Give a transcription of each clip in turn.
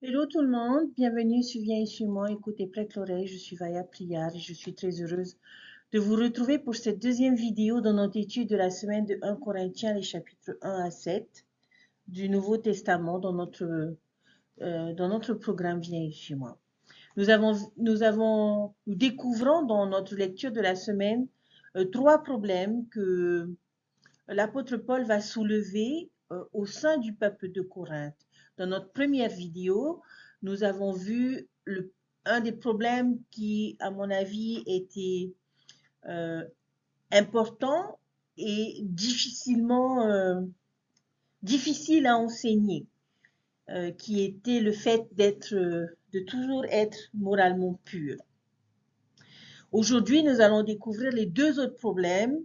Hello tout le monde, bienvenue sur Viens ici moi, écoutez prête l'oreille, je suis Vaya Priar et je suis très heureuse de vous retrouver pour cette deuxième vidéo dans notre étude de la semaine de 1 Corinthiens, les chapitres 1 à 7 du Nouveau Testament dans notre programme Viens ici moi. Nous découvrons dans notre lecture de la semaine trois problèmes que l'apôtre Paul va soulever au sein du peuple de Corinthe. Dans notre première vidéo, nous avons vu un des problèmes qui, à mon avis, était important et difficile à enseigner, qui était le fait de toujours être moralement pur. Aujourd'hui, nous allons découvrir les deux autres problèmes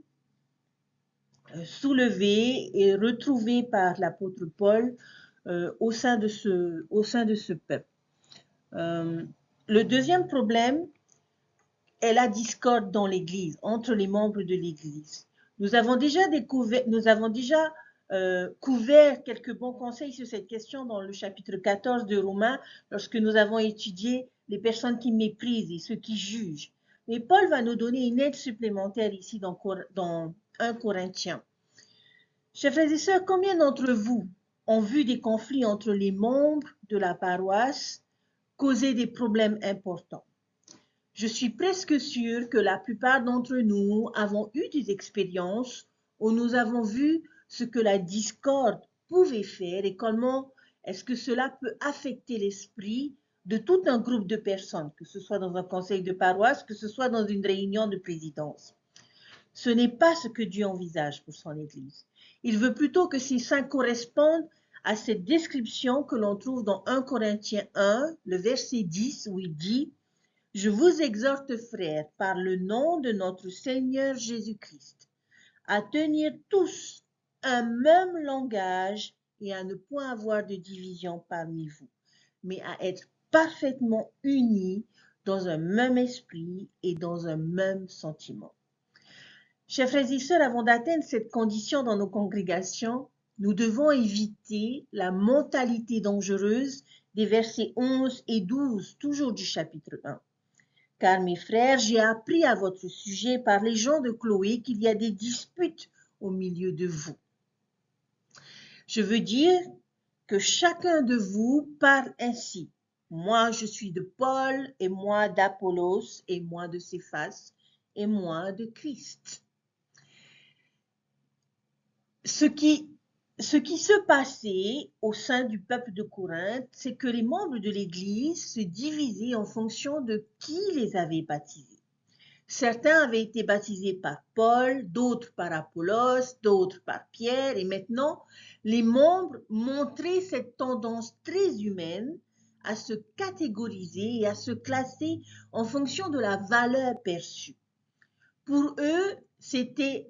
soulevés et retrouvés par l'apôtre Paul au sein de ce peuple. Le deuxième problème est la discorde dans l'Église, entre les membres de l'Église. Nous avons déjà couvert quelques bons conseils sur cette question dans le chapitre 14 de Romains, lorsque nous avons étudié les personnes qui méprisent et ceux qui jugent. Mais Paul va nous donner une aide supplémentaire ici dans 1 Corinthiens. Chers frères et sœurs, combien d'entre vous ont vu des conflits entre les membres de la paroisse causer des problèmes importants? Je suis presque sûre que la plupart d'entre nous avons eu des expériences où nous avons vu ce que la discorde pouvait faire et comment est-ce que cela peut affecter l'esprit de tout un groupe de personnes, que ce soit dans un conseil de paroisse, que ce soit dans une réunion de présidence. Ce n'est pas ce que Dieu envisage pour son Église. Il veut plutôt que ces saints correspondent à cette description que l'on trouve dans 1 Corinthiens 1, le verset 10, où il dit « Je vous exhorte, frères, par le nom de notre Seigneur Jésus-Christ, à tenir tous un même langage et à ne point avoir de division parmi vous, mais à être parfaitement unis dans un même esprit et dans un même sentiment. » Chers frères et sœurs, avant d'atteindre cette condition dans nos congrégations, nous devons éviter la mentalité dangereuse des versets 11 et 12, toujours du chapitre 1. Car mes frères, j'ai appris à votre sujet par les gens de Chloé qu'il y a des disputes au milieu de vous. Je veux dire que chacun de vous parle ainsi. Moi, je suis de Paul, et moi d'Apollos, et moi de Céphas, et moi de Christ. Ce qui se passait au sein du peuple de Corinthe, c'est que les membres de l'Église se divisaient en fonction de qui les avait baptisés. Certains avaient été baptisés par Paul, d'autres par Apollos, d'autres par Pierre, et maintenant, les membres montraient cette tendance très humaine à se catégoriser et à se classer en fonction de la valeur perçue. Pour eux, c'était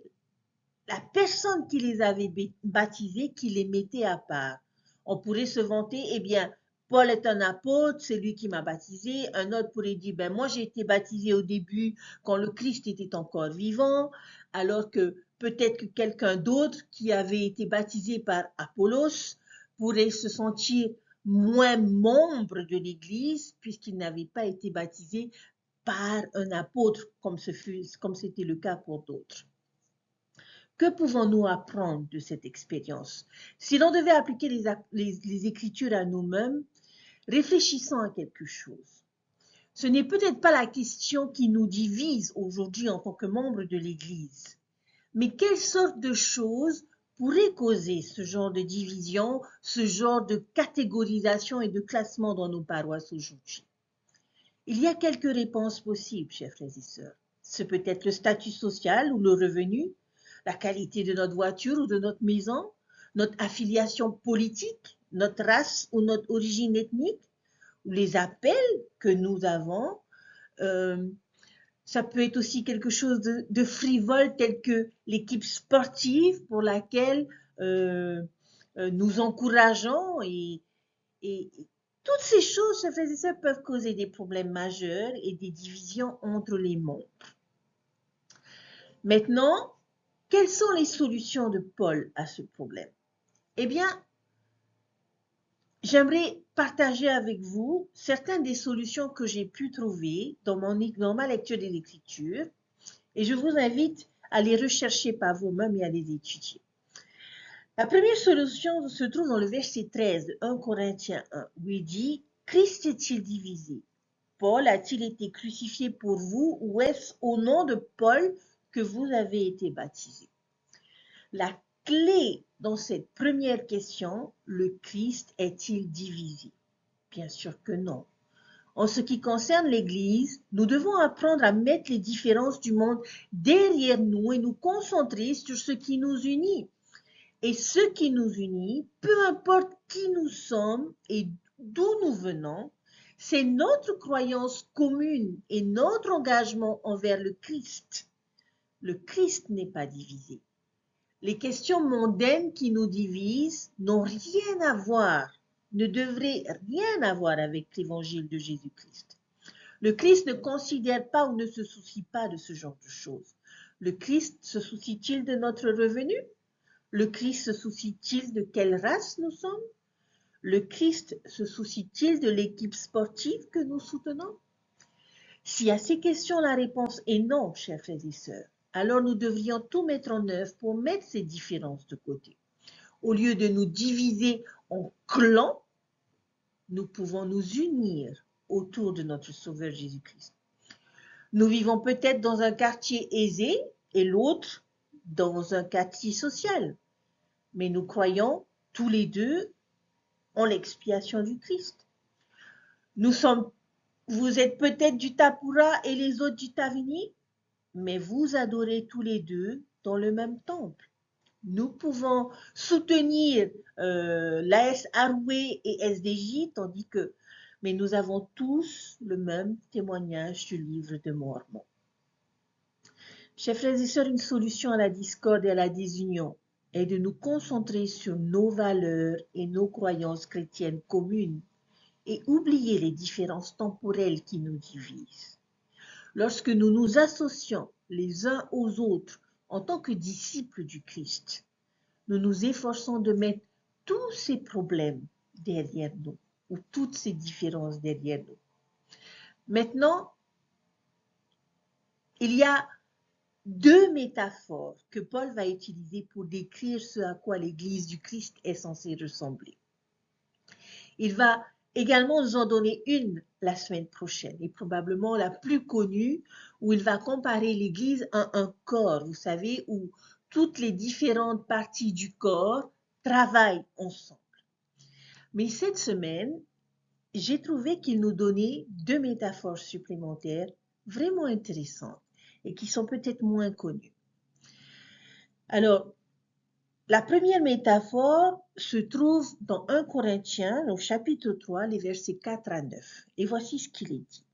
la personne qui les avait baptisés qui les mettait à part. On pourrait se vanter, eh bien, Paul est un apôtre, c'est lui qui m'a baptisé. Un autre pourrait dire, ben moi j'ai été baptisé au début quand le Christ était encore vivant, alors que peut-être que quelqu'un d'autre qui avait été baptisé par Apollos pourrait se sentir moins membre de l'Église puisqu'il n'avait pas été baptisé par un apôtre comme c'était le cas pour d'autres. Que pouvons-nous apprendre de cette expérience? Si l'on devait appliquer les Écritures à nous-mêmes, réfléchissons à quelque chose. Ce n'est peut-être pas la question qui nous divise aujourd'hui en tant que membres de l'Église, mais quelle sorte de choses pourrait causer ce genre de division, ce genre de catégorisation et de classement dans nos paroisses aujourd'hui? Il y a quelques réponses possibles, chers frères et sœurs. C'est peut-être le statut social ou le revenu, la qualité de notre voiture ou de notre maison, notre affiliation politique, notre race ou notre origine ethnique, ou les appels que nous avons. Ça peut être aussi quelque chose de frivole tel que l'équipe sportive pour laquelle nous encourageons et toutes ces choses, chers frères et sœurs, peuvent causer des problèmes majeurs et des divisions entre les membres. Maintenant, quelles sont les solutions de Paul à ce problème? Eh bien, J'aimerais partager avec vous certaines des solutions que j'ai pu trouver dans ma lecture des Écritures et je vous invite à les rechercher par vous-même et à les étudier. La première solution se trouve dans le verset 13 de 1 Corinthiens 1 où il dit « Christ est-il divisé? Paul a-t-il été crucifié pour vous ou est-ce au nom de Paul que vous avez été baptisés ?» La clé dans cette première question, le Christ est-il divisé? Bien sûr que non. En ce qui concerne l'Église, nous devons apprendre à mettre les différences du monde derrière nous et nous concentrer sur ce qui nous unit. Et ce qui nous unit, peu importe qui nous sommes et d'où nous venons, c'est notre croyance commune et notre engagement envers le Christ. Le Christ n'est pas divisé. Les questions mondaines qui nous divisent n'ont rien à voir, ne devraient rien avoir avec l'évangile de Jésus-Christ. Le Christ ne considère pas ou ne se soucie pas de ce genre de choses. Le Christ se soucie-t-il de notre revenu? Le Christ se soucie-t-il de quelle race nous sommes? Le Christ se soucie-t-il de l'équipe sportive que nous soutenons? Si à ces questions la réponse est non, chers frères et sœurs, alors nous devrions tout mettre en œuvre pour mettre ces différences de côté. Au lieu de nous diviser en clans, nous pouvons nous unir autour de notre Sauveur Jésus-Christ. Nous vivons peut-être dans un quartier aisé et l'autre dans un quartier social, mais nous croyons tous les deux en l'expiation du Christ. Vous êtes peut-être du Tapura et les autres du Tavini, mais vous adorez tous les deux dans le même temple. Nous pouvons soutenir l'AS Aroué et SDJ, mais nous avons tous le même témoignage du livre de Mormon. Chers frères et sœurs, une solution à la discorde et à la désunion est de nous concentrer sur nos valeurs et nos croyances chrétiennes communes et oublier les différences temporelles qui nous divisent. Lorsque nous nous associons les uns aux autres en tant que disciples du Christ, nous nous efforçons de mettre tous ces problèmes derrière nous, ou toutes ces différences derrière nous. Maintenant, il y a deux métaphores que Paul va utiliser pour décrire ce à quoi l'Église du Christ est censée ressembler. Il va également nous en donner une la semaine prochaine, et probablement la plus connue, où il va comparer l'Église à un corps, vous savez, où toutes les différentes parties du corps travaillent ensemble. Mais cette semaine, j'ai trouvé qu'il nous donnait deux métaphores supplémentaires vraiment intéressantes et qui sont peut-être moins connues. Alors, la première métaphore se trouve dans 1 Corinthiens, au chapitre 3, les versets 4 à 9. Et voici ce qu'il est dit.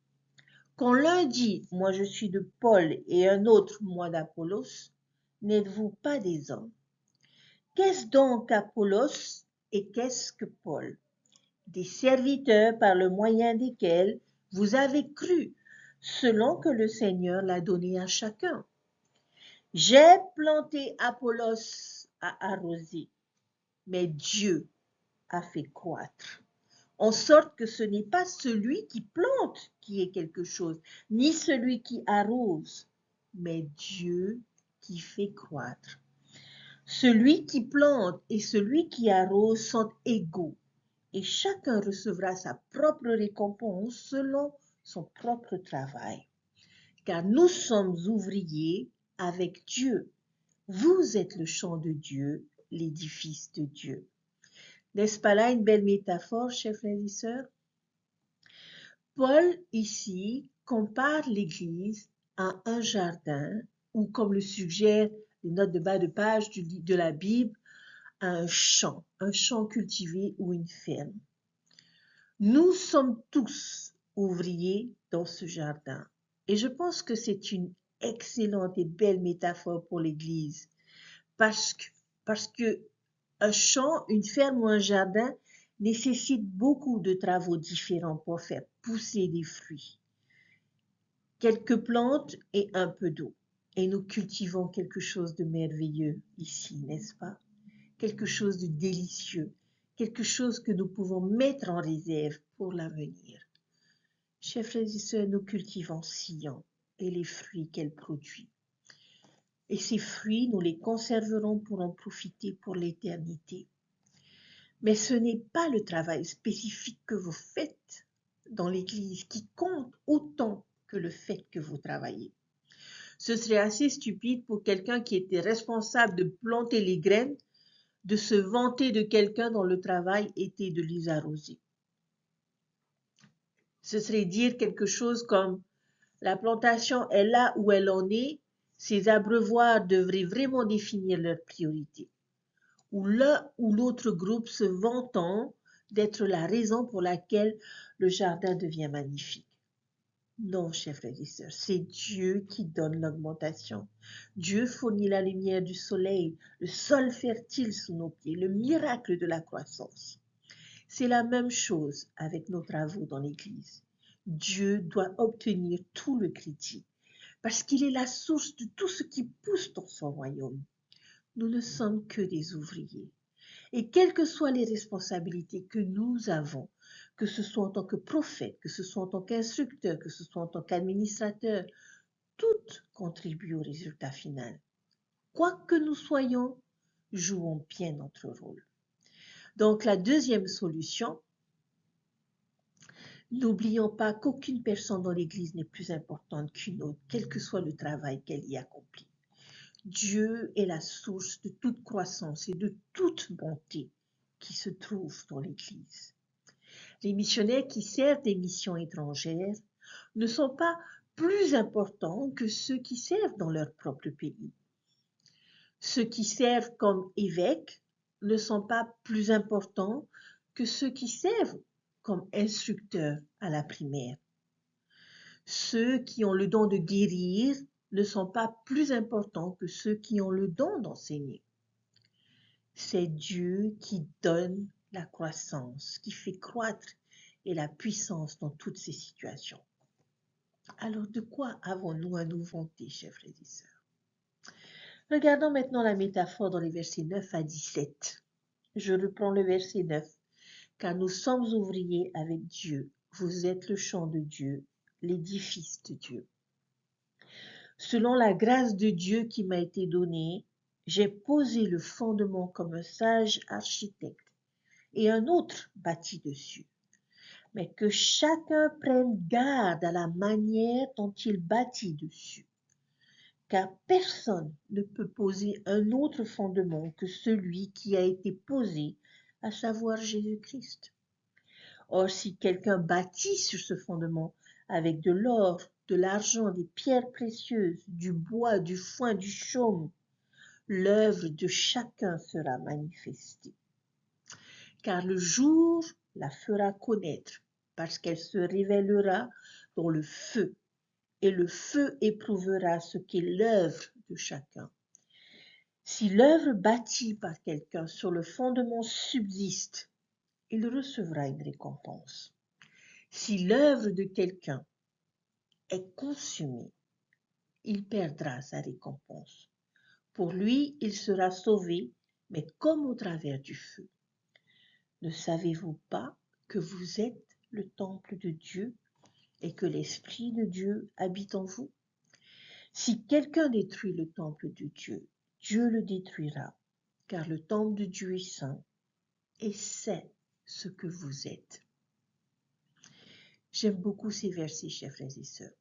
Quand l'un dit « Moi je suis de Paul » et un autre « Moi d'Apollos », n'êtes-vous pas des hommes? Qu'est-ce donc Apollos et qu'est-ce que Paul? Des serviteurs par le moyen desquels vous avez cru, selon que le Seigneur l'a donné à chacun. J'ai planté, Apollos a arrosé, mais Dieu a fait croître. En sorte que ce n'est pas celui qui plante qui est quelque chose, ni celui qui arrose, mais Dieu qui fait croître. Celui qui plante et celui qui arrose sont égaux, et chacun recevra sa propre récompense selon son propre travail. Car nous sommes ouvriers avec Dieu. Vous êtes le champ de Dieu, l'édifice de Dieu. N'est-ce pas là une belle métaphore, chers frères et sœurs? Paul, ici, compare l'Église à un jardin, ou comme le suggèrent les notes de bas de page de la Bible, à un champ cultivé ou une ferme. Nous sommes tous ouvriers dans ce jardin. Et je pense que c'est une excellente et belle métaphore pour l'Église. Parce que un champ, une ferme ou un jardin nécessite beaucoup de travaux différents pour faire pousser des fruits. Quelques plantes et un peu d'eau. Et nous cultivons quelque chose de merveilleux ici, n'est-ce pas? Quelque chose de délicieux quelque chose que nous pouvons mettre en réserve pour l'avenir. Chers frères et sœurs, nous cultivons Sion et les fruits qu'elle produit. Et ces fruits, nous les conserverons pour en profiter pour l'éternité. Mais ce n'est pas le travail spécifique que vous faites dans l'Église qui compte autant que le fait que vous travaillez. Ce serait assez stupide pour quelqu'un qui était responsable de planter les graines, de se vanter de quelqu'un dont le travail était de les arroser. Ce serait dire quelque chose comme « la plantation est là où elle en est, ces abreuvoirs devraient vraiment définir leurs priorités » ou l'un ou l'autre groupe se vantant d'être la raison pour laquelle le jardin devient magnifique. Non, chers frères et sœurs, c'est Dieu qui donne l'augmentation. Dieu fournit la lumière du soleil, le sol fertile sous nos pieds, le miracle de la croissance. C'est la même chose avec nos travaux dans l'Église. Dieu doit obtenir tout le crédit parce qu'il est la source de tout ce qui pousse dans son royaume. Nous ne sommes que des ouvriers. Et quelles que soient les responsabilités que nous avons, que ce soit en tant que prophète, que ce soit en tant qu'instructeur, que ce soit en tant qu'administrateur, toutes contribuent au résultat final. Quoi que nous soyons, jouons bien notre rôle. Donc la deuxième solution, n'oublions pas qu'aucune personne dans l'Église n'est plus importante qu'une autre, quel que soit le travail qu'elle y accomplit. Dieu est la source de toute croissance et de toute bonté qui se trouve dans l'Église. Les missionnaires qui servent des missions étrangères ne sont pas plus importants que ceux qui servent dans leur propre pays. Ceux qui servent comme évêques ne sont pas plus importants que ceux qui servent comme instructeurs à la primaire. Ceux qui ont le don de guérir ne sont pas plus importants que ceux qui ont le don d'enseigner. C'est Dieu qui donne la croissance, qui fait croître et la puissance dans toutes ces situations. Alors de quoi avons-nous à nous vanter, chers frères et sœurs? Regardons maintenant la métaphore dans les versets 9 à 17. Je reprends le verset 9. Car nous sommes ouvriers avec Dieu. Vous êtes le champ de Dieu, l'édifice de Dieu. Selon la grâce de Dieu qui m'a été donnée, j'ai posé le fondement comme un sage architecte et un autre bâtit dessus. Mais que chacun prenne garde à la manière dont il bâtit dessus. Car personne ne peut poser un autre fondement que celui qui a été posé, à savoir Jésus-Christ. Or, si quelqu'un bâtit sur ce fondement avec de l'or, de l'argent, des pierres précieuses, du bois, du foin, du chaume, l'œuvre de chacun sera manifestée. Car le jour la fera connaître, parce qu'elle se révélera dans le feu, et le feu éprouvera ce qu'est l'œuvre de chacun. Si l'œuvre bâtie par quelqu'un sur le fondement subsiste, il recevra une récompense. Si l'œuvre de quelqu'un est consumée, il perdra sa récompense. Pour lui, il sera sauvé, mais comme au travers du feu. Ne savez-vous pas que vous êtes le temple de Dieu et que l'Esprit de Dieu habite en vous? Si quelqu'un détruit le temple de Dieu, Dieu le détruira, car le temple de Dieu est saint, et c'est ce que vous êtes. J'aime beaucoup ces versets, chers frères et sœurs.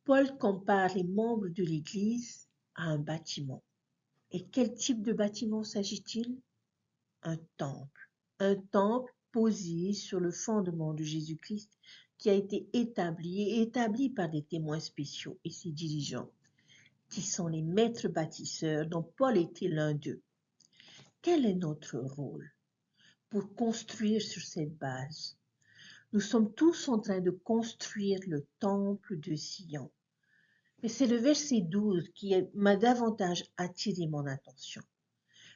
Paul compare les membres de l'Église à un bâtiment. Et quel type de bâtiment s'agit-il? Un temple. Un temple posé sur le fondement de Jésus-Christ qui a été établi par des témoins spéciaux et ses dirigeants, qui sont les maîtres bâtisseurs dont Paul était l'un d'eux. Quel est notre rôle pour construire sur cette base? Nous sommes tous en train de construire le temple de Sion. Mais c'est le verset 12 qui m'a davantage attiré mon attention.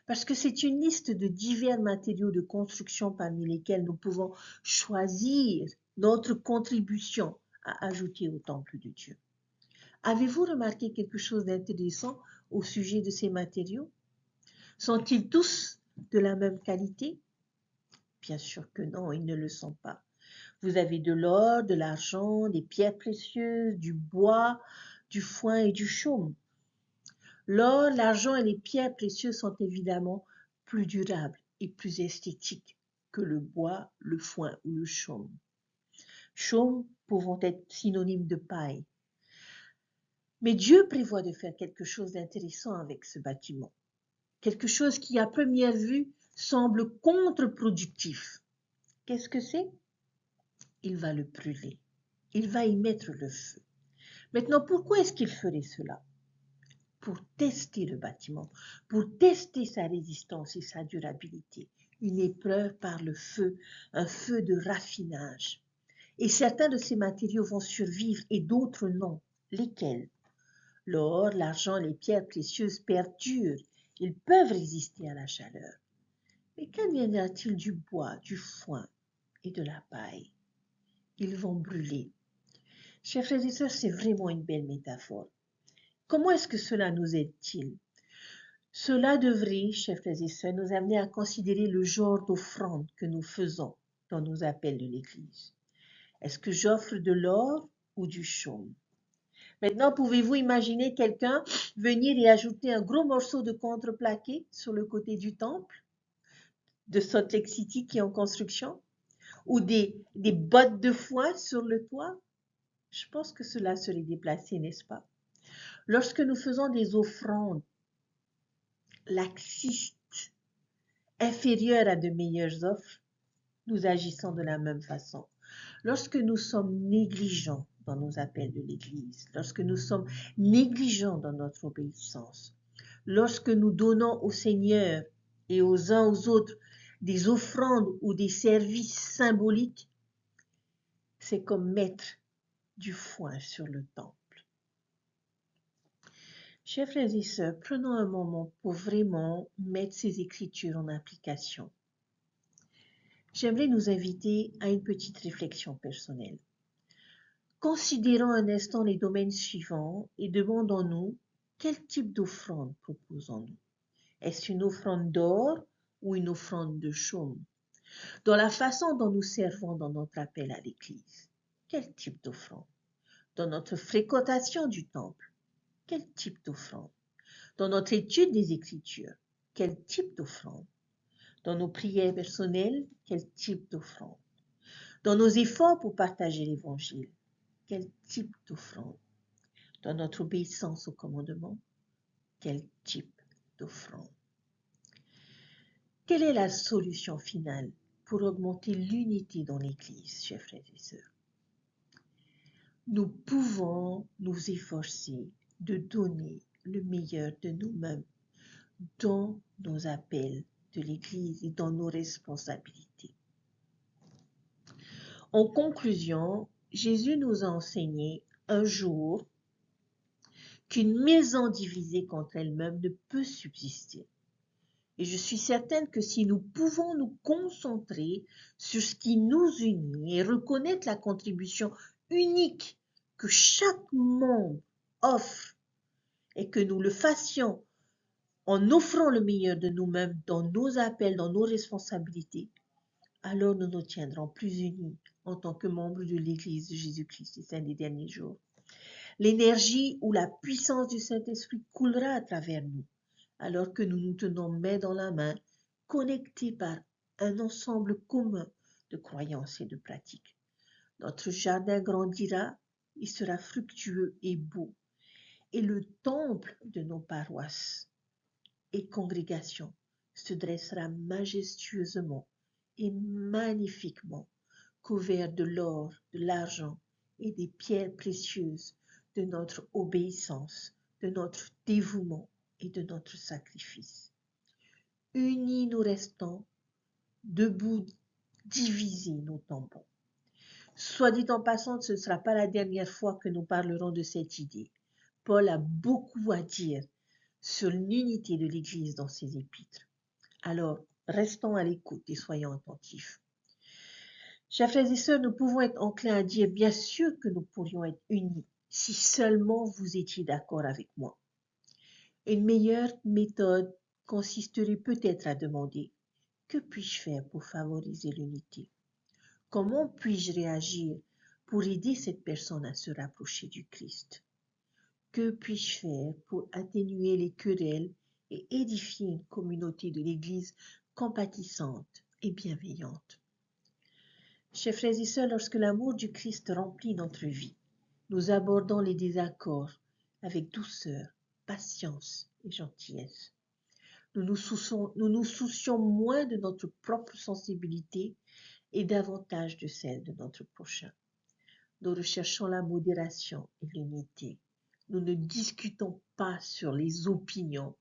Parce que c'est une liste de divers matériaux de construction parmi lesquels nous pouvons choisir notre contribution à ajouter au temple de Dieu. Avez-vous remarqué quelque chose d'intéressant au sujet de ces matériaux? Sont-ils tous de la même qualité? Bien sûr que non, ils ne le sont pas. Vous avez de l'or, de l'argent, des pierres précieuses, du bois, du foin et du chaume. L'or, l'argent et les pierres précieuses sont évidemment plus durables et plus esthétiques que le bois, le foin ou le chaume. Chaume pouvant être synonyme de paille. Mais Dieu prévoit de faire quelque chose d'intéressant avec ce bâtiment. Quelque chose qui, à première vue, semble contre-productif. Qu'est-ce que c'est? Il va le brûler. Il va y mettre le feu. Maintenant, pourquoi est-ce qu'il ferait cela? Pour tester le bâtiment, pour tester sa résistance et sa durabilité. Une épreuve par le feu, un feu de raffinage. Et certains de ces matériaux vont survivre et d'autres non. Lesquels? L'or, l'argent, les pierres précieuses perdurent. Ils peuvent résister à la chaleur. Mais qu'adviendra-t-il du bois, du foin et de la paille? Ils vont brûler. Chers frères et sœurs, c'est vraiment une belle métaphore. Comment est-ce que cela nous aide-t-il? Cela devrait, chers frères et sœurs, nous amener à considérer le genre d'offrande que nous faisons dans nos appels de l'Église. Est-ce que j'offre de l'or ou du chaume? Maintenant, pouvez-vous imaginer quelqu'un venir et ajouter un gros morceau de contreplaqué sur le côté du temple de Salt Lake City qui est en construction? Ou des bottes de foin sur le toit? Je pense que cela serait déplacé, n'est-ce pas? Lorsque nous faisons des offrandes laxistes, inférieures à de meilleures offres, nous agissons de la même façon. Lorsque nous sommes négligents dans nos appels de l'Église, lorsque nous sommes négligents dans notre obéissance, lorsque nous donnons au Seigneur et aux uns aux autres des offrandes ou des services symboliques, c'est comme mettre du foin sur le temple. Chers frères et sœurs, prenons un moment pour vraiment mettre ces écritures en application. J'aimerais nous inviter à une petite réflexion personnelle. Considérons un instant les domaines suivants et demandons-nous quel type d'offrande proposons-nous. Est-ce une offrande d'or ou une offrande de chaume? Dans la façon dont nous servons dans notre appel à l'Église, quel type d'offrande? Dans notre fréquentation du temple, quel type d'offrande? Dans notre étude des Écritures, quel type d'offrande? Dans nos prières personnelles, quel type d'offrande? Dans nos efforts pour partager l'Évangile, quel type d'offrande? Dans notre obéissance au commandement, quel type d'offrande? Quelle est la solution finale pour augmenter l'unité dans l'Église, chers frères et sœurs? Nous pouvons nous efforcer de donner le meilleur de nous-mêmes dans nos appels de l'Église et dans nos responsabilités. En conclusion, Jésus nous a enseigné un jour qu'une maison divisée contre elle-même ne peut subsister. Et je suis certaine que si nous pouvons nous concentrer sur ce qui nous unit et reconnaître la contribution unique que chaque membre offre et que nous le fassions en offrant le meilleur de nous-mêmes dans nos appels, dans nos responsabilités, alors nous nous tiendrons plus unis en tant que membres de l'Église de Jésus-Christ des saints des derniers jours. L'énergie ou la puissance du Saint-Esprit coulera à travers nous, alors que nous nous tenons main dans la main, connectés par un ensemble commun de croyances et de pratiques. Notre jardin grandira, il sera fructueux et beau, et le temple de nos paroisses et congrégations se dressera majestueusement et magnifiquement, couvert de l'or, de l'argent et des pierres précieuses de notre obéissance, de notre dévouement et de notre sacrifice. Unis nous restons, debout, divisés nous tombons. Soit dit en passant, ce ne sera pas la dernière fois que nous parlerons de cette idée. Paul a beaucoup à dire sur l'unité de l'Église dans ses épîtres. Alors, restons à l'écoute et soyons attentifs. Chers frères et sœurs, nous pouvons être enclins à dire bien sûr que nous pourrions être unis si seulement vous étiez d'accord avec moi. Une meilleure méthode consisterait peut-être à demander: que puis-je faire pour favoriser l'unité? Comment puis-je réagir pour aider cette personne à se rapprocher du Christ? Que puis-je faire pour atténuer les querelles et édifier une communauté de l'Église compatissante et bienveillante? Chers frères et sœurs, lorsque l'amour du Christ remplit notre vie, nous abordons les désaccords avec douceur, patience et gentillesse. Nous nous soucions moins de notre propre sensibilité et davantage de celle de notre prochain. Nous recherchons la modération et l'unité. Nous ne discutons pas sur les opinions.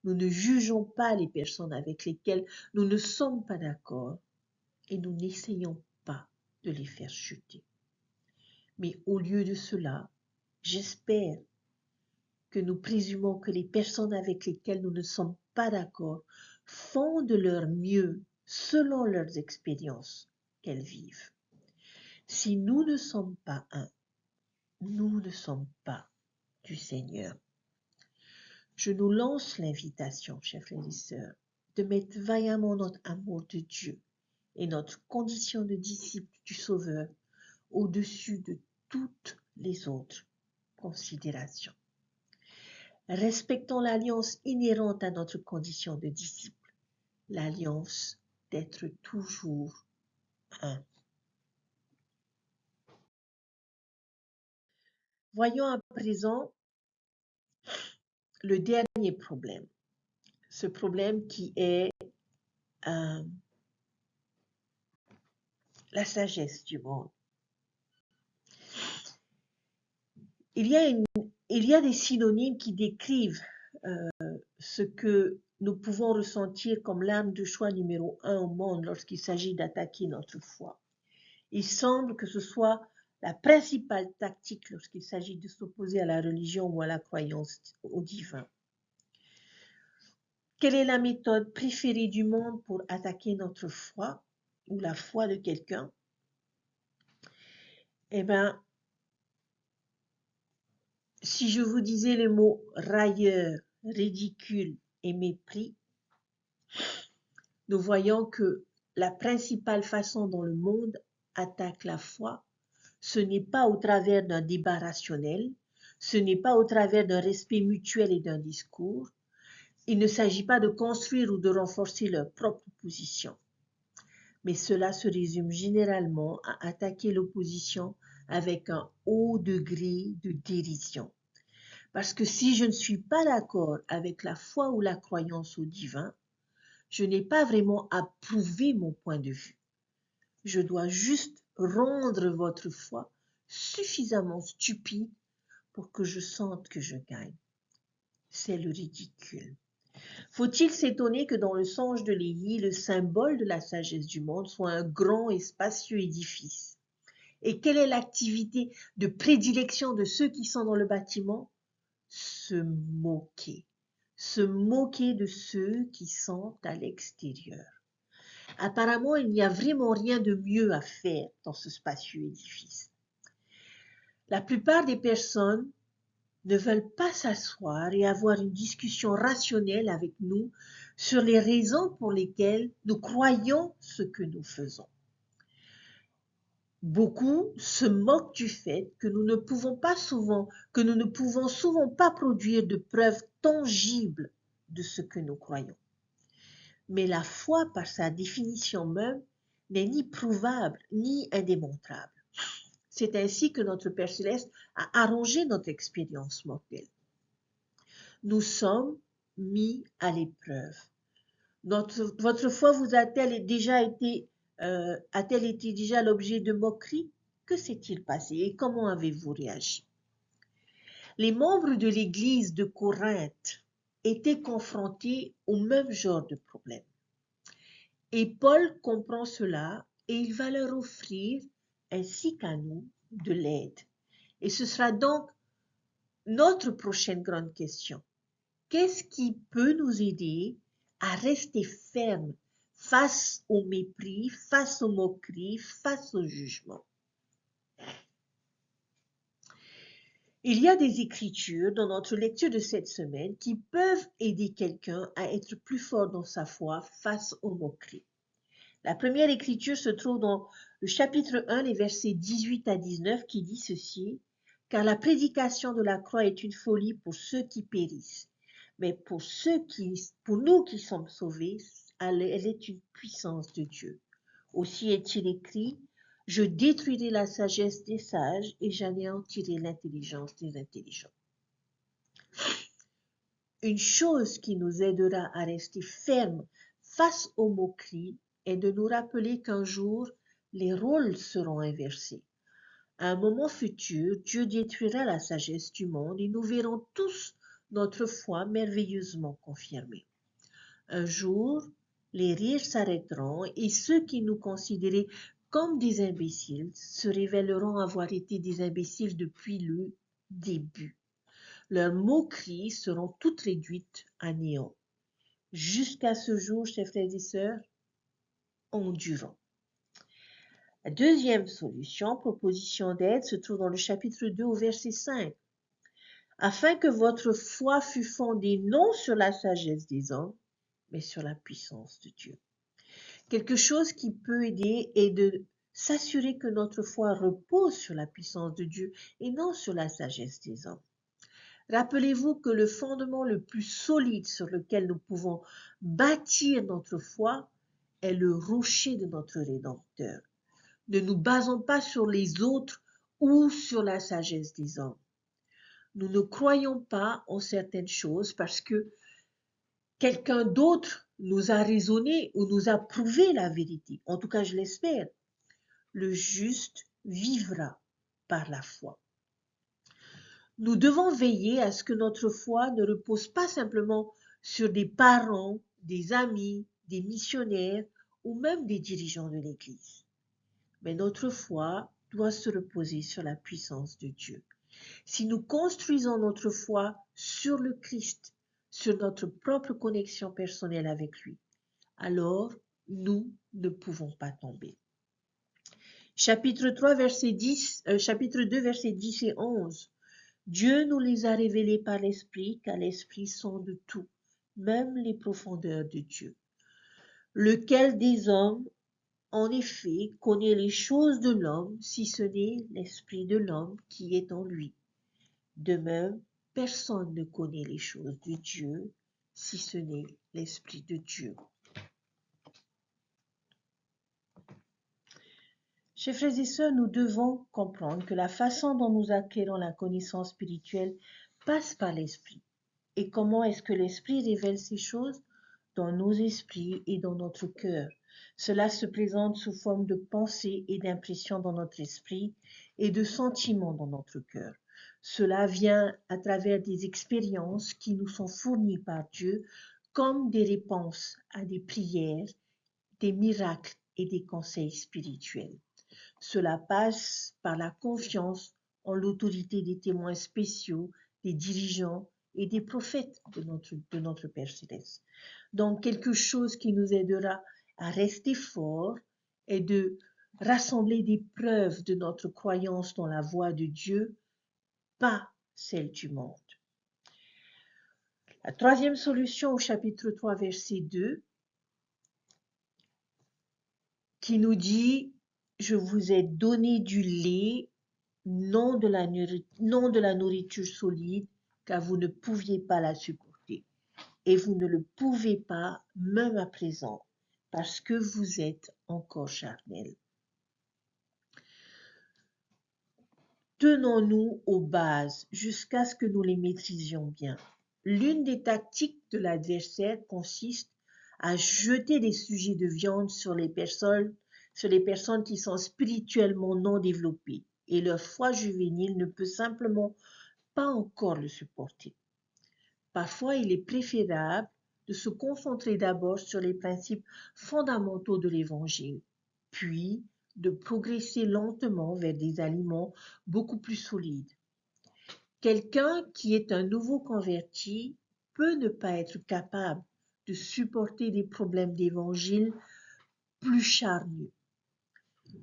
Nous ne jugeons pas les personnes avec lesquelles nous ne sommes pas d'accord et nous n'essayons pas de les faire chuter. Mais au lieu de cela, j'espère que nous présumons que les personnes avec lesquelles nous ne sommes pas d'accord font de leur mieux selon leurs expériences qu'elles vivent. Si nous ne sommes pas un, nous ne sommes pas du Seigneur. Je nous lance l'invitation, chers frères et sœurs, de mettre vaillamment notre amour de Dieu et notre condition de disciple du Sauveur au-dessus de toutes les autres considérations. Respectons l'alliance inhérente à notre condition de disciple, l'alliance d'être toujours un. Voyons à présent le dernier problème, ce problème qui est la sagesse du monde. Il y a des synonymes qui décrivent ce que nous pouvons ressentir comme l'arme de choix numéro 1 au monde lorsqu'il s'agit d'attaquer notre foi. Il semble que ce soit la principale tactique lorsqu'il s'agit de s'opposer à la religion ou à la croyance au divin. Quelle est la méthode préférée du monde pour attaquer notre foi ou la foi de quelqu'un? Eh bien, si je vous disais les mots railleur, ridicule et mépris, nous voyons que la principale façon dont le monde attaque la foi, ce n'est pas au travers d'un débat rationnel, ce n'est pas au travers d'un respect mutuel et d'un discours. Il ne s'agit pas de construire ou de renforcer leur propre position. Mais cela se résume généralement à attaquer l'opposition avec un haut degré de dérision. Parce que si je ne suis pas d'accord avec la foi ou la croyance au divin, je n'ai pas vraiment à prouver mon point de vue. Je dois juste rendre votre foi suffisamment stupide pour que je sente que je gagne. C'est le ridicule. Faut-il s'étonner que dans le songe de Léhi, le symbole de la sagesse du monde soit un grand et spacieux édifice? Et quelle est l'activité de prédilection de ceux qui sont dans le bâtiment? Se moquer de ceux qui sont à l'extérieur. Apparemment, il n'y a vraiment rien de mieux à faire dans ce spacieux édifice. La plupart des personnes ne veulent pas s'asseoir et avoir une discussion rationnelle avec nous sur les raisons pour lesquelles nous croyons ce que nous faisons. Beaucoup se moquent du fait que nous ne pouvons souvent pas produire de preuves tangibles de ce que nous croyons. Mais la foi, par sa définition même, n'est ni prouvable ni indémontrable. C'est ainsi que notre Père Céleste a arrangé notre expérience mortelle. Nous sommes mis à l'épreuve. Votre foi vous a-t-elle déjà été l'objet de moqueries? Que s'est-il passé et comment avez-vous réagi? Les membres de l'église de Corinthe étaient confrontés au même genre de problème. Et Paul comprend cela et il va leur offrir, ainsi qu'à nous, de l'aide. Et ce sera donc notre prochaine grande question. Qu'est-ce qui peut nous aider à rester ferme face au mépris, face aux moqueries, face au jugement? Il y a des écritures dans notre lecture de cette semaine qui peuvent aider quelqu'un à être plus fort dans sa foi face aux moqueries. La première écriture se trouve dans le chapitre 1, les versets 18 à 19, qui dit ceci: « Car la prédication de la croix est une folie pour ceux qui périssent, mais pour nous qui sommes sauvés, elle est une puissance de Dieu. Aussi est-il écrit: Je détruirai la sagesse des sages et j'anéantirai l'intelligence des intelligents. » Une chose qui nous aidera à rester fermes face aux moqueries est de nous rappeler qu'un jour, les rôles seront inversés. À un moment futur, Dieu détruira la sagesse du monde et nous verrons tous notre foi merveilleusement confirmée. Un jour, les rires s'arrêteront et ceux qui nous considéraient comme des imbéciles se révéleront avoir été des imbéciles depuis le début. Leurs moqueries seront toutes réduites à néant. Jusqu'à ce jour, chers frères et sœurs, endurons. La deuxième solution, proposition d'aide, se trouve dans le chapitre 2 au verset 5. Afin que votre foi fût fondée non sur la sagesse des hommes, mais sur la puissance de Dieu. Quelque chose qui peut aider est de s'assurer que notre foi repose sur la puissance de Dieu et non sur la sagesse des hommes. Rappelez-vous que le fondement le plus solide sur lequel nous pouvons bâtir notre foi est le rocher de notre Rédempteur. Ne nous basons pas sur les autres ou sur la sagesse des hommes. Nous ne croyons pas en certaines choses parce que quelqu'un d'autre nous a raisonné ou nous a prouvé la vérité. En tout cas, je l'espère. Le juste vivra par la foi. Nous devons veiller à ce que notre foi ne repose pas simplement sur des parents, des amis, des missionnaires ou même des dirigeants de l'Église. Mais notre foi doit se reposer sur la puissance de Dieu. Si nous construisons notre foi sur le Christ, sur notre propre connexion personnelle avec lui, alors nous ne pouvons pas tomber. Chapitre 2, versets 10 et 11. Dieu nous les a révélés par l'Esprit, car l'Esprit sonde tout, même les profondeurs de Dieu. Lequel des hommes, en effet, connaît les choses de l'homme, si ce n'est l'Esprit de l'homme qui est en lui? De même, personne ne connaît les choses de Dieu, si ce n'est l'Esprit de Dieu. Chers frères et sœurs, nous devons comprendre que la façon dont nous acquérons la connaissance spirituelle passe par l'Esprit. Et comment est-ce que l'Esprit révèle ces choses? Dans nos esprits et dans notre cœur. Cela se présente sous forme de pensées et d'impressions dans notre esprit et de sentiments dans notre cœur. Cela vient à travers des expériences qui nous sont fournies par Dieu comme des réponses à des prières, des miracles et des conseils spirituels. Cela passe par la confiance en l'autorité des témoins spéciaux, des dirigeants et des prophètes de notre Père Céleste. Donc, quelque chose qui nous aidera à rester forts est de rassembler des preuves de notre croyance dans la voie de Dieu, pas celle du monde. La troisième solution au chapitre 3, verset 2, qui nous dit « Je vous ai donné du lait, non de la nourriture solide, car vous ne pouviez pas la supporter. Et vous ne le pouvez pas, même à présent, parce que vous êtes encore charnel. » Tenons-nous aux bases jusqu'à ce que nous les maîtrisions bien. L'une des tactiques de l'adversaire consiste à jeter des sujets de viande sur les personnes qui sont spirituellement non développées et leur foi juvénile ne peut simplement pas encore le supporter. Parfois, il est préférable de se concentrer d'abord sur les principes fondamentaux de l'Évangile, puis de progresser lentement vers des aliments beaucoup plus solides. Quelqu'un qui est un nouveau converti peut ne pas être capable de supporter des problèmes d'évangile plus charnus.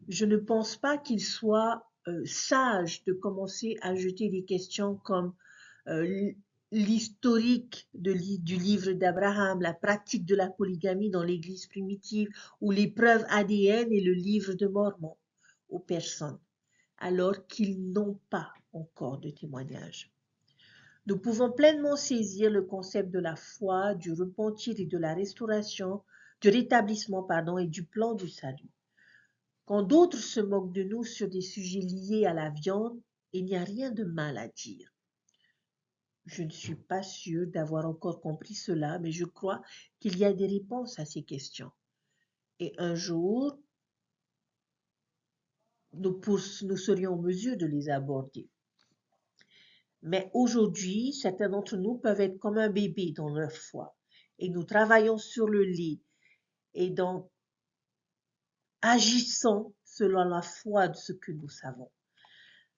Je ne pense pas qu'il soit sage de commencer à jeter des questions comme l'historique du livre d'Abraham, la pratique de la polygamie dans l'Église primitive ou les preuves ADN et le livre de Mormon aux personnes, alors qu'ils n'ont pas encore de témoignage. Nous pouvons pleinement saisir le concept de la foi, du repentir et de la restauration, du rétablissement, et du plan du salut. Quand d'autres se moquent de nous sur des sujets liés à la viande, il n'y a rien de mal à dire. Je ne suis pas sûre d'avoir encore compris cela, mais je crois qu'il y a des réponses à ces questions. Et un jour, nous serions en mesure de les aborder. Mais aujourd'hui, certains d'entre nous peuvent être comme un bébé dans leur foi. Et nous travaillons sur le lit et donc agissons selon la foi de ce que nous savons.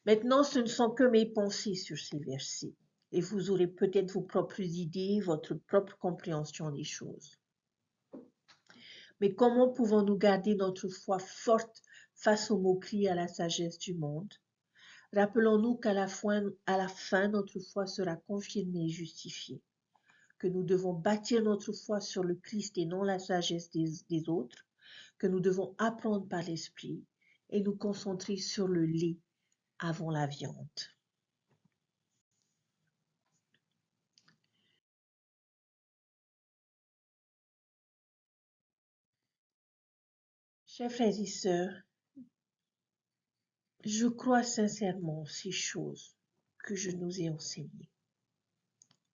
Maintenant, ce ne sont que mes pensées sur ces versets. Et vous aurez peut-être vos propres idées, votre propre compréhension des choses. Mais comment pouvons-nous garder notre foi forte face aux moqueries et à la sagesse du monde? Rappelons-nous qu'à la fin, notre foi sera confirmée et justifiée, que nous devons bâtir notre foi sur le Christ et non la sagesse des autres, que nous devons apprendre par l'Esprit et nous concentrer sur le lait avant la viande. Chers frères et sœurs, je crois sincèrement ces choses que je nous ai enseignées.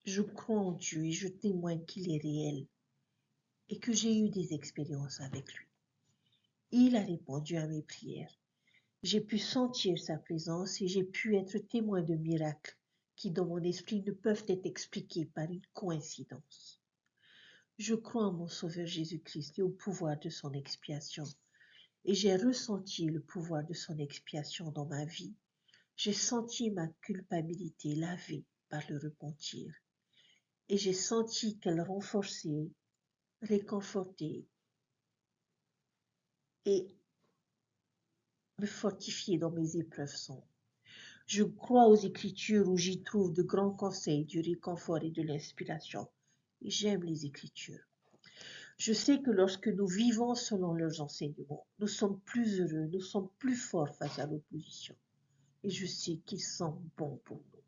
Je crois en Dieu et je témoigne qu'il est réel et que j'ai eu des expériences avec lui. Il a répondu à mes prières. J'ai pu sentir sa présence et j'ai pu être témoin de miracles qui, dans mon esprit, ne peuvent être expliqués par une coïncidence. Je crois en mon Sauveur Jésus-Christ et au pouvoir de son expiation. Et j'ai ressenti le pouvoir de son expiation dans ma vie. J'ai senti ma culpabilité lavée par le repentir. Et j'ai senti qu'elle renforçait, réconfortait et me fortifiait dans mes épreuves sombres. Je crois aux Écritures où j'y trouve de grands conseils, du réconfort et de l'inspiration. Et j'aime les Écritures. Je sais que lorsque nous vivons selon leurs enseignements, nous sommes plus heureux, nous sommes plus forts face à l'opposition. Et je sais qu'ils sont bons pour nous.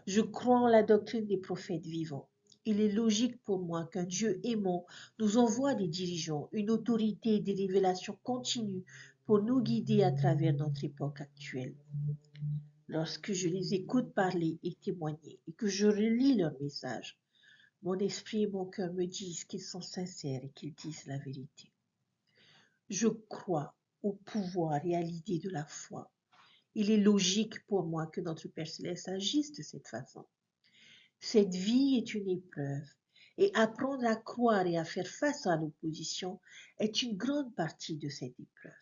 Je crois en la doctrine des prophètes vivants. Il est logique pour moi qu'un Dieu aimant nous envoie des dirigeants, une autorité et des révélations continues pour nous guider à travers notre époque actuelle. Lorsque je les écoute parler et témoigner et que je relis leurs messages, mon esprit et mon cœur me disent qu'ils sont sincères et qu'ils disent la vérité. Je crois au pouvoir et à l'idée de la foi. Il est logique pour moi que notre Père Céleste agisse de cette façon. Cette vie est une épreuve et apprendre à croire et à faire face à l'opposition est une grande partie de cette épreuve.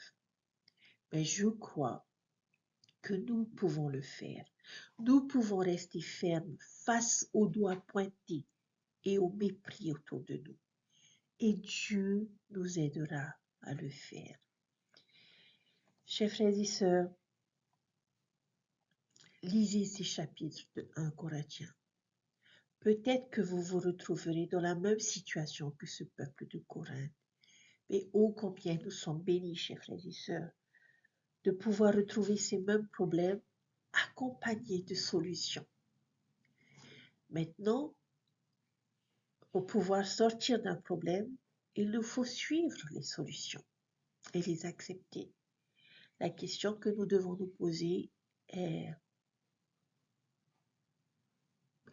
Mais je crois que nous pouvons le faire. Nous pouvons rester fermes face aux doigts pointés et au mépris autour de nous. Et Dieu nous aidera à le faire. Chers frères et sœurs, lisez ces chapitres de 1 Corinthiens. Peut-être que vous vous retrouverez dans la même situation que ce peuple de Corinthe. Mais ô combien nous sommes bénis, chers frères et sœurs, de pouvoir retrouver ces mêmes problèmes accompagnés de solutions. Maintenant, pour pouvoir sortir d'un problème, il nous faut suivre les solutions et les accepter. La question que nous devons nous poser est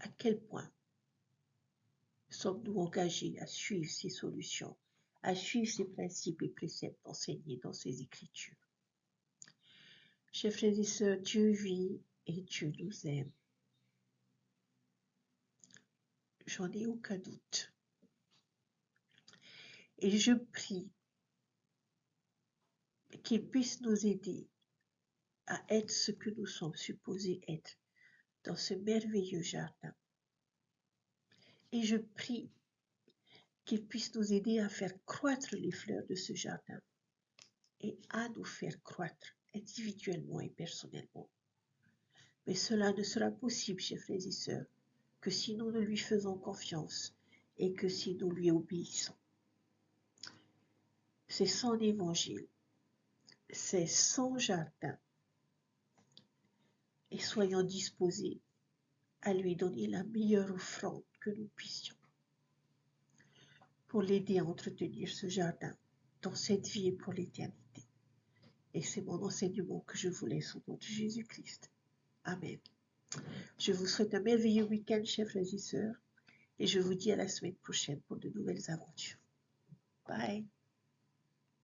à quel point sommes-nous engagés à suivre ces solutions, à suivre ces principes et préceptes enseignés dans ces Écritures. Chers frères et sœurs, Dieu vit et Dieu nous aime. J'en ai aucun doute. Et je prie qu'il puisse nous aider à être ce que nous sommes supposés être dans ce merveilleux jardin. Et je prie qu'il puisse nous aider à faire croître les fleurs de ce jardin et à nous faire croître individuellement et personnellement. Mais cela ne sera possible, chers frères et sœurs, que si nous lui faisons confiance et que si nous lui obéissons. C'est son évangile, c'est son jardin. Et soyons disposés à lui donner la meilleure offrande que nous puissions pour l'aider à entretenir ce jardin dans cette vie et pour l'éternité. Et c'est mon enseignement que je vous laisse au nom de Jésus-Christ. Amen. Je vous souhaite un merveilleux week-end, chers frères et sœurs, et je vous dis à la semaine prochaine pour de nouvelles aventures. Bye.